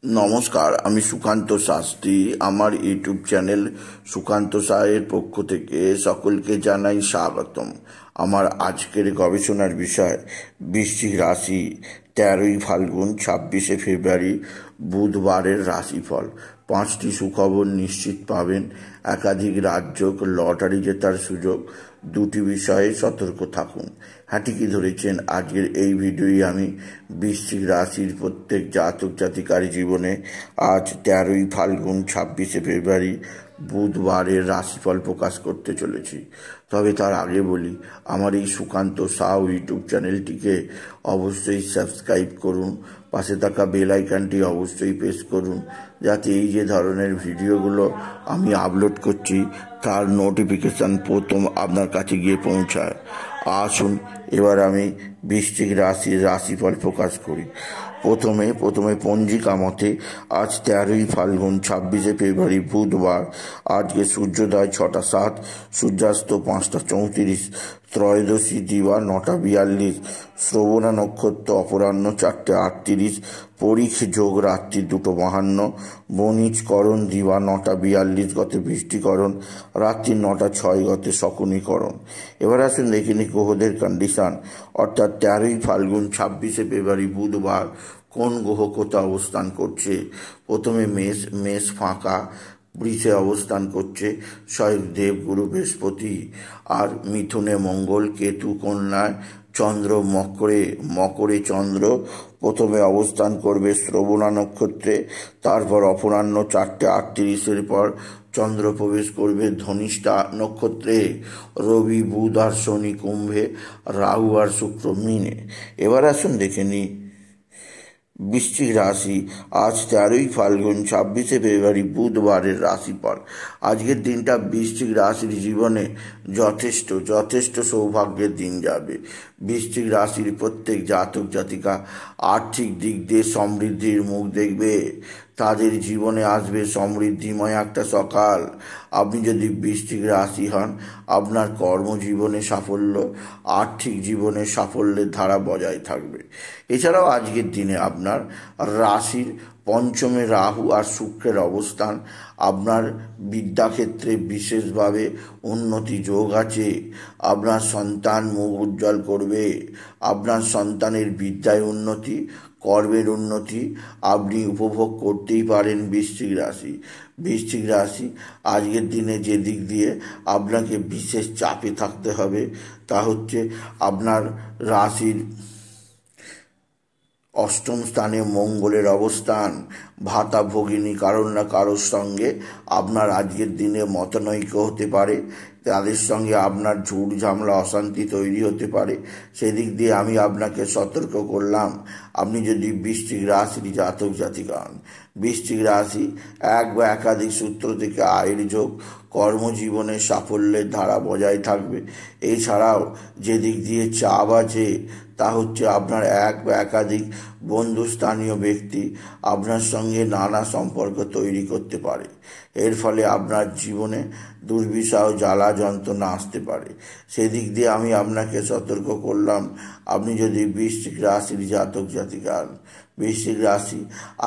নমস্কার, আমি সুকান্ত শাস্ত্রী। আমার ইউটিউব চ্যানেল সুকান্ত সাহের পক্ষ থেকে সকলকে জানাই স্বাগতম। আমার আজকের গবেষণার বিষয় বৃশ্চিক রাশি, 13ই ফাল্গুন 26শে ফেব্রুয়ারি বুধবারের রাশিফল। 5টি সুখবর নিশ্চিত পাবেন, একাধিক রাজযোগ, লটারি জেতার সুযোগ। 2টি বিষয়ে সতর্ক থাকুন। হ্যাঁ, ঠিকই ধরেছেন। আজকের এই ভিডিওই আমি বৃশ্চিক রাশির প্রত্যেক জাতক জাতিকার জীবনে আজ 13ই ফাল্গুন 26শে ফেব্রুয়ারি বুধবারের রাশিফল প্রকাশ করতে চলেছি। তবে তার আগে বলি, আমার এই সুকান্ত সাউ ইউটিউব চ্যানেলটিকে অবশ্যই সাবস্ক্রাইব করুন, পাশে থাকা বেল আইকনটি অবশ্যই প্রেস করুন, যাতে এই যে ধরনের ভিডিওগুলো আমি আপলোড করছি তার নোটিফিকেশান প্রথম আপনার কাছে গিয়ে পৌঁছায়। আসুন এবার আমি বৃশ্চিক রাশির রাশিফল প্রকাশ করি। প্রথমে পঞ্জিকা মতে আজ 13ই ফাল্গুন 26শে ফেব্রুয়ারি বুধবার। আজকে সূর্যোদয় 6টা 7, সূর্যাস্ত 5টা 34, ত্রয়োদশী দিবা 9টা 42, শ্রবণা নক্ষত্র অপরাহ্ন 4টে 38, পরীখ যোগ রাত্রি 2টো 52, বণিজকরণ দিবা 9টা 42 গতে বৃষ্টিকরণ, রাত্রি 9টা 6 গতে শকুনীকরণ। এবার আসুন দেখে নিই গ্রহদের কন্ডিশন, অর্থাৎ 13ই ফাল্গুন 26শে ফেব্রুয়ারি বুধবার কোন গ্রহ কোথায় অবস্থান করছে। প্রথমে মেষ ফাঁকা, বৃষে অবস্থান করছে স্বয়ং দেবগুরু বৃহস্পতি, আর মিথুনে মঙ্গল, কেতু কন্যায়, চন্দ্র মকরে চন্দ্র প্রথমে অবস্থান করবে শ্রবণা নক্ষত্রে, তারপর অপরাহ্ন 4টে 38-এর পর চন্দ্র প্রবেশ করবে ধনিষ্ঠা নক্ষত্রে, রবি বুধ আর শনি কুম্ভে, রাহু আর শুক্র মীনে। এবার আসুন দেখে নিই বৃশ্চিক রাশি আজ 13ই ফাল্গুন 26শে ফেব্রুয়ারি বুধবারের রাশিফল। আজকের দিনটা বৃশ্চিক রাশির জীবনে যথেষ্ট সৌভাগ্যের দিন যাবে। বৃশ্চিক রাশির প্রত্যেক জাতক জাতিকা আর্থিক দিক দিয়ে সমৃদ্ধির মুখ দেখবে। তাদের জীবনে আসবে সমৃদ্ধিময় একটা সকাল। আপনি যদি বৃশ্চিক রাশি হন, আপনার কর্মজীবনে সাফল্য, আর্থিক জীবনে সাফল্যের ধারা বজায় থাকবে। এছাড়াও আজকের দিনে আপনার রাশির পঞ্চমে রাহু আর শুক্রের অবস্থান আপনার বিদ্যাক্ষেত্রে বিশেষভাবে উন্নতি যোগ আছে। আপনার সন্তান মুখ উজ্জ্বল করবে। আপনার সন্তানের বিদ্যায় উন্নতি, কর্মের উন্নতি আপনি উপভোগ করতেই পারেন। বৃশ্চিক রাশি আজকের দিনে যে দিক দিয়ে আপনাকে বিশেষ চাপে থাকতে হবে তা হচ্ছে আপনার রাশির অষ্টম স্থানে মঙ্গলের অবস্থান। ভাতা ভগিনী কারোর না কারোর সঙ্গে আপনার আজকের দিনে মতানৈক্য হতে পারে, তাদের সঙ্গে আপনার ঝুট ঝামেলা অশান্তি তৈরি হতে পারে। সেদিক দিয়ে আমি আপনাকে সতর্ক করলাম। আপনি যদি বৃশ্চিক রাশির জাতক জাতিকা হন, বৃশ্চিক রাশি এক বা একাধিক সূত্র থেকে আয়ের যোগ, কর্মজীবনে সাফল্যের ধারা বজায় থাকবে। এছাড়াও যে দিক দিয়ে চাপ আছে তা হচ্ছে আপনার এক বা একাধিক বন্ধুস্থানীয় ব্যক্তি আপনার সঙ্গে নানা সম্পর্ক তৈরি করতে পারে। এর ফলে আপনার জীবনে দুর্বিষহ জ্বালা যন্ত্রণা আসতে পারে। সেদিক দিয়ে আমি আপনাকে সতর্ক করলাম। আপনি যদি বৃশ্চিক রাশির জাতক জাতিকা হন, বৃশ্চিক রাশি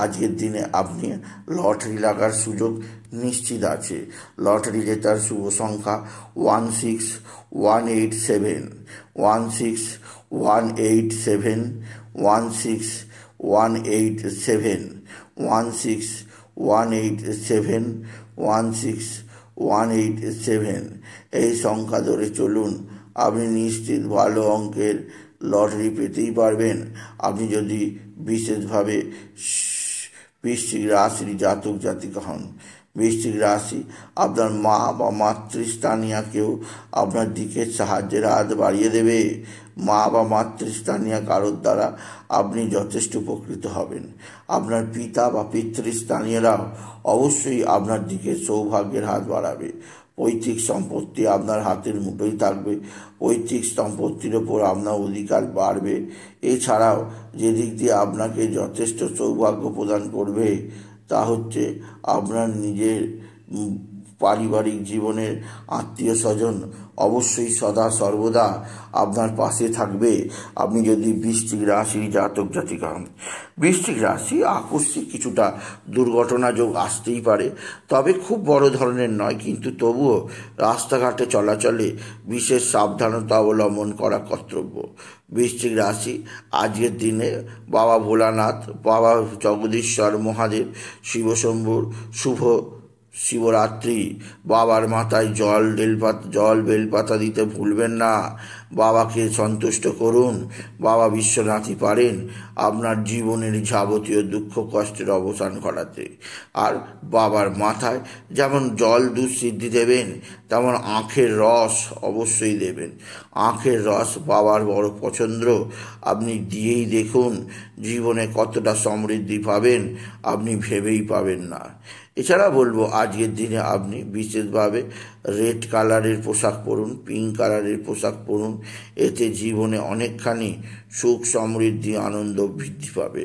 আজকের দিনে আপনি লটারি লাগার সুযোগ নিশ্চিত আছে। লটারি জেতার শুভ সংখ্যা 16187, 16187, 16187, 16187, 16187 এই সংখ্যা ধরে চলুন। আপনি নিশ্চিত ভালো অঙ্কের লটারি পেতেই পারবেন। আপনি যদি বিশেষভাবে বৃশ্চিক রাশির জাতক জাতিকা হন, বৃশ্চিক রাশি আপনার মা বা মাতৃস্থানীয় কেউ আপনার দিকে সাহায্যের হাত বাড়িয়ে দেবে। মা বা মাতৃস্থানীয় কারোর দ্বারা আপনি যথেষ্ট উপকৃত হবেন। আপনার পিতা বা পিতৃস্থানীয়রাও অবশ্যই আপনার দিকে সৌভাগ্যের হাত বাড়াবে। পৈতৃক সম্পত্তি আপনার হাতের মুঠোয় থাকবে। পৈতৃক সম্পত্তির ওপর আপনার অধিকার বাড়বে। এছাড়াও যে দিক দিয়ে আপনাকে যথেষ্ট সৌভাগ্য প্রদান করবে তা হচ্ছে আপনার নিজের পারিবারিক জীবনের আত্মীয় স্বজন অবশ্যই সদা সর্বদা আপনার পাশে থাকবে আপনি যদি বৃশ্চিক রাশির জাতক জাতিকা হন। বৃশ্চিক রাশি আকস্মিক কিছুটা দুর্ঘটনা যোগ আসতেই পারে, তবে খুব বড় ধরনের নয়, কিন্তু তবুও রাস্তাঘাটে চলাচলে বিশেষ সাবধানতা অবলম্বন করা কর্তব্য। বৃশ্চিক রাশি আজকের দিনে বাবা ভোলানাথ, বাবা জগদীশ্বর মহাদেব, শিবশম্ভুর শুভ শিবরাত্রি, বাবার মাথায় জল বেলপাতা দিতে ভুলবেন না। বাবাকে সন্তুষ্ট করুন। বাবা বিশ্বনাথই পারেন আপনার জীবনের যাবতীয় দুঃখ কষ্টের অবসান ঘটাতে। আর বাবার মাথায় যেমন জল দুধ সিদ্ধি দেবেন, তেমন আখের রস অবশ্যই দেবেন। আখের রস বাবার বড় পছন্দ, আপনি দিয়েই দেখুন জীবনে কতটা সমৃদ্ধি পাবেন আপনি ভেবেই পাবেন না। এছাড়া বলবো আজকের দিনে আপনি বিশেষভাবে রেড কালারের পোশাক পরুন, পিঙ্ক কালারের পোশাক পরুন, এতে জীবনে অনেকখানি সুখ সমৃদ্ধি আনন্দ বৃদ্ধি পাবে।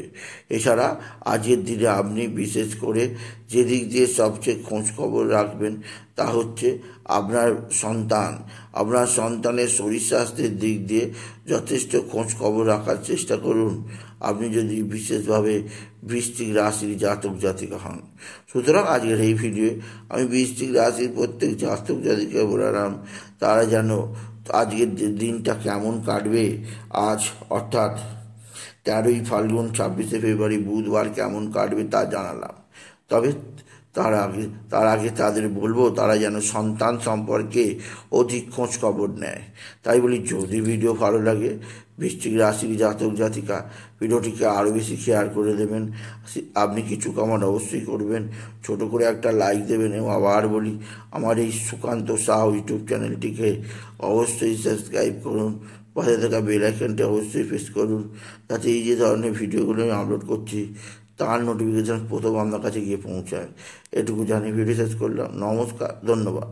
এছাড়া আজকের দিনে আপনি বিশেষ করে যেদিক দিয়ে সবচেয়ে খোঁজ খবর রাখবেন তা হচ্ছে আপনার সন্তানের শরীর স্বাস্থ্যের দিক দিয়ে যথেষ্ট খোঁজ খবর রাখার চেষ্টা করুন আপনি যদি বিশেষভাবে বৃশ্চিক রাশির জাতক জাতিকা হন। সুতরাং আজকের এই ভিডিওয়ে আমি বৃশ্চিক রাশির প্রত্যেক জাতক জাতিকে বললাম তারা যেন আজকের দিনটা কেমন কাটবে, আজ অর্থাৎ 13ই ফাল্গুন 26শে ফেব্রুয়ারি বুধবার কেমন কাটবে তা জানালাম। তবে তার আগে তাদের বলবো তারা যেন সন্তান সম্পর্কে অধিক খোঁজ খবর নেয়। তাই বলি, যদি ভিডিও ভালো লাগে বৃশ্চিক রাশির জাতক জাতিকা ভিডিওটিকে আরও বেশি শেয়ার করে দেবেন। আপনি কিছু কমেন্ট অবশ্যই করবেন, ছোট করে একটা লাইক দেবেন, এবং আবার বলি আমার এই সুকান্ত সাহা ইউটিউব চ্যানেলটিকে অবশ্যই সাবস্ক্রাইব করুন, পাশে থাকা বেল আইকনটি অবশ্যই প্রেস করুন, যাতে এই যে ধরনের ভিডিওগুলো আমি আপলোড করছি তার নোটিফিকেশান প্রথম আপনার কাছে গিয়ে পৌঁছায়। এটুকু জানিয়ে ভিডিও শেষ করলাম। নমস্কার, ধন্যবাদ।